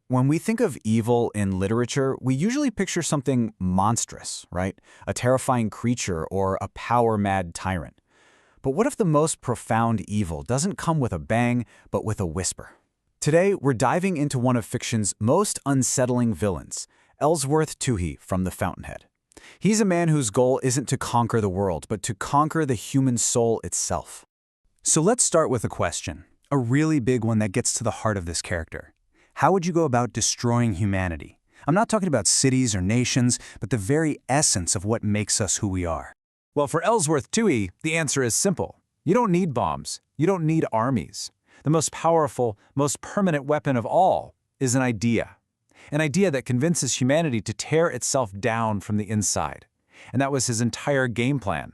When we think of evil in literature, we usually picture something monstrous, right? A terrifying creature or a power-mad tyrant. But what if the most profound evil doesn't come with a bang, but with a whisper? Today, we're diving into one of fiction's most unsettling villains, Ellsworth Toohey from the Fountainhead. He's a man whose goal isn't to conquer the world, but to conquer the human soul itself. So let's start with a question, a really big one that gets to the heart of this character. How would you go about destroying humanity? I'm not talking about cities or nations, but the very essence of what makes us who we are. Well, for Ellsworth Toohey, the answer is simple. You don't need bombs. You don't need armies. The most powerful, most permanent weapon of all is an idea. An idea that convinces humanity to tear itself down from the inside. And that was his entire game plan.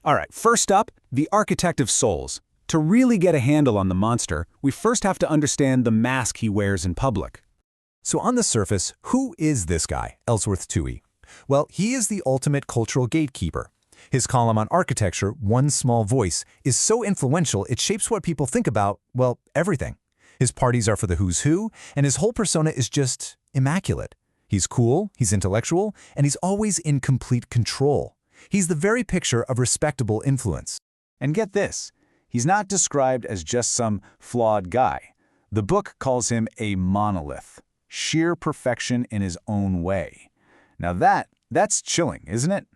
All right, first up, the architect of souls. To really get a handle on the monster, we first have to understand the mask he wears in public. So on the surface, who is this guy, Ellsworth Toohey? Well, he is the ultimate cultural gatekeeper. His column on architecture, One Small Voice, is so influential it shapes what people think about, well, everything. His parties are for the who's who, and his whole persona is just immaculate. He's cool, he's intellectual, and he's always in complete control. He's the very picture of respectable influence. And get this, he's not described as just some flawed guy. The book calls him a monolith, sheer perfection in his own way. Now that's chilling, isn't it?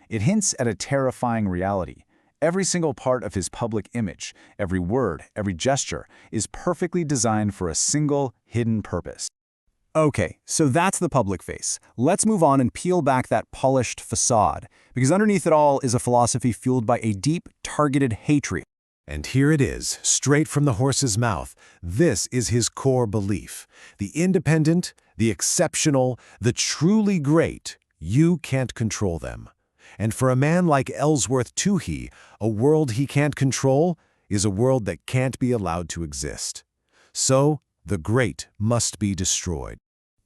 It hints at a terrifying reality. Every single part of his public image, every word, every gesture, is perfectly designed for a single, hidden purpose. Okay, so that's the public face. Let's move on and peel back that polished facade, because underneath it all is a philosophy fueled by a deep, targeted hatred. And here it is, straight from the horse's mouth. This is his core belief. The independent, the exceptional, the truly great, you can't control them. And for a man like Ellsworth Toohey, a world he can't control is a world that can't be allowed to exist. So, the great must be destroyed.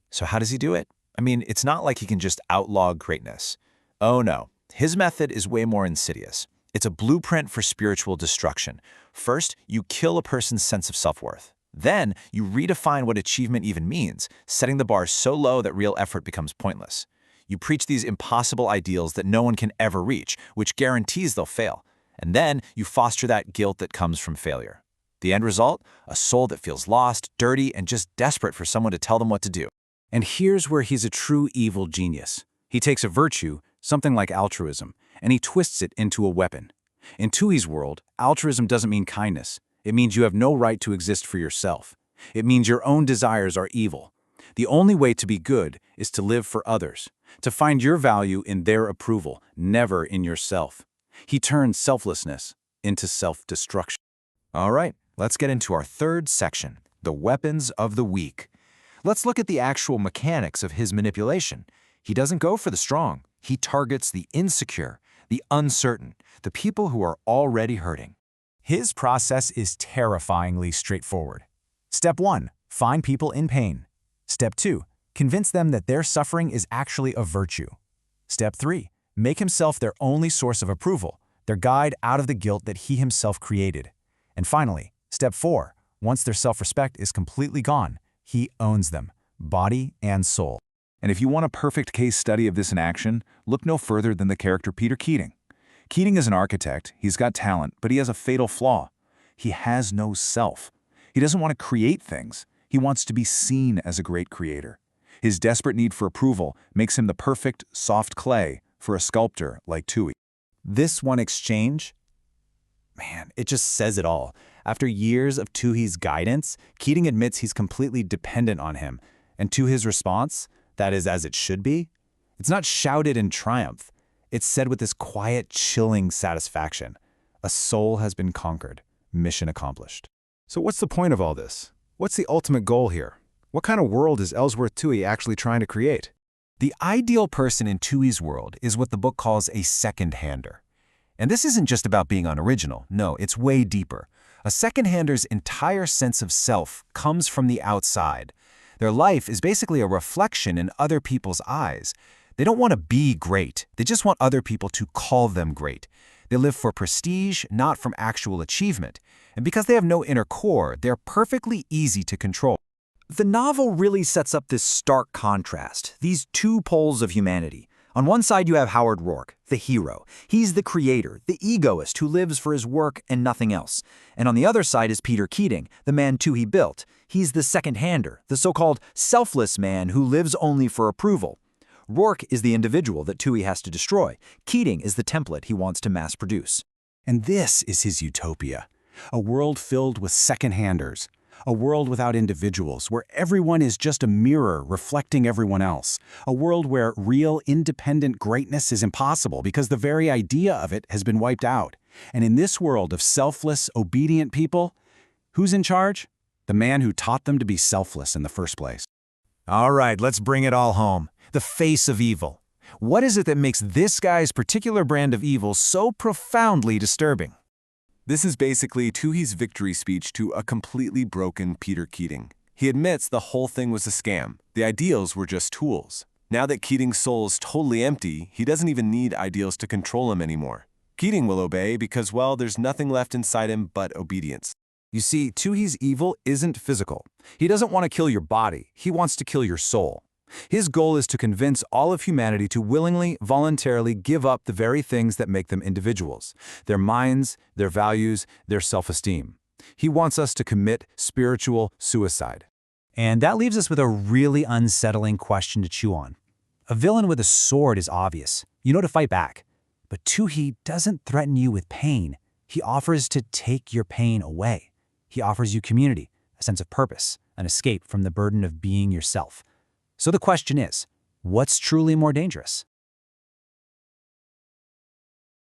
So how does he do it? I mean, it's not like he can just outlaw greatness. Oh no, his method is way more insidious. It's a blueprint for spiritual destruction. First, you kill a person's sense of self-worth. Then, you redefine what achievement even means, setting the bar so low that real effort becomes pointless. You preach these impossible ideals that no one can ever reach, which guarantees they'll fail. And then, you foster that guilt that comes from failure. The end result? A soul that feels lost, dirty, and just desperate for someone to tell them what to do. And here's where he's a true evil genius. He takes a virtue, something like altruism, and he twists it into a weapon. In Toohey's world, altruism doesn't mean kindness. It means you have no right to exist for yourself. It means your own desires are evil. The only way to be good is to live for others, to find your value in their approval, never in yourself. He turns selflessness into self-destruction. All right, let's get into our third section, the weapons of the weak. Let's look at the actual mechanics of his manipulation. He doesn't go for the strong. He targets the insecure, the uncertain, the people who are already hurting. His process is terrifyingly straightforward. Step 1, find people in pain. Step 2, convince them that their suffering is actually a virtue. Step 3, make himself their only source of approval, their guide out of the guilt that he himself created. And finally, step 4, once their self-respect is completely gone, he owns them, body and soul. And if you want a perfect case study of this in action, look no further than the character Peter Keating. Keating is an architect, he's got talent, but he has a fatal flaw. He has no self. He doesn't want to create things. He wants to be seen as a great creator. His desperate need for approval makes him the perfect, soft clay for a sculptor like Toohey. This one exchange, man, it just says it all. After years of Toohey's guidance, Keating admits he's completely dependent on him. And to his response, that is as it should be, it's not shouted in triumph. It's said with this quiet, chilling satisfaction. A soul has been conquered. Mission accomplished. So what's the point of all this? What's the ultimate goal here? What kind of world is Ellsworth Toohey actually trying to create? The ideal person in Toohey's world is what the book calls a secondhander. And this isn't just about being unoriginal. No, it's way deeper. A secondhander's entire sense of self comes from the outside. Their life is basically a reflection in other people's eyes. They don't want to be great. They just want other people to call them great. They live for prestige, not from actual achievement. And because they have no inner core, they're perfectly easy to control. The novel really sets up this stark contrast, these two poles of humanity. On one side you have Howard Rourke, the hero. He's the creator, the egoist who lives for his work and nothing else. And on the other side is Peter Keating, the man Toohey built. He's the second-hander, the so-called selfless man who lives only for approval. Rourke is the individual that Toohey has to destroy. Keating is the template he wants to mass-produce. And this is his utopia, a world filled with second-handers, a world without individuals, where everyone is just a mirror reflecting everyone else, a world where real, independent greatness is impossible because the very idea of it has been wiped out. And in this world of selfless, obedient people, who's in charge? The man who taught them to be selfless in the first place. All right, let's bring it all home. The face of evil. What is it that makes this guy's particular brand of evil so profoundly disturbing? This is basically Toohey's victory speech to a completely broken Peter Keating. He admits the whole thing was a scam. The ideals were just tools. Now that Keating's soul is totally empty, he doesn't even need ideals to control him anymore. Keating will obey because, well, there's nothing left inside him but obedience. You see, Toohey's evil isn't physical. He doesn't want to kill your body. He wants to kill your soul. His goal is to convince all of humanity to willingly, voluntarily give up the very things that make them individuals, their minds, their values, their self-esteem. He wants us to commit spiritual suicide. And that leaves us with a really unsettling question to chew on. A villain with a sword is obvious. You know to fight back. But Toohey doesn't threaten you with pain. He offers to take your pain away. He offers you community, a sense of purpose, an escape from the burden of being yourself. So the question is, what's truly more dangerous?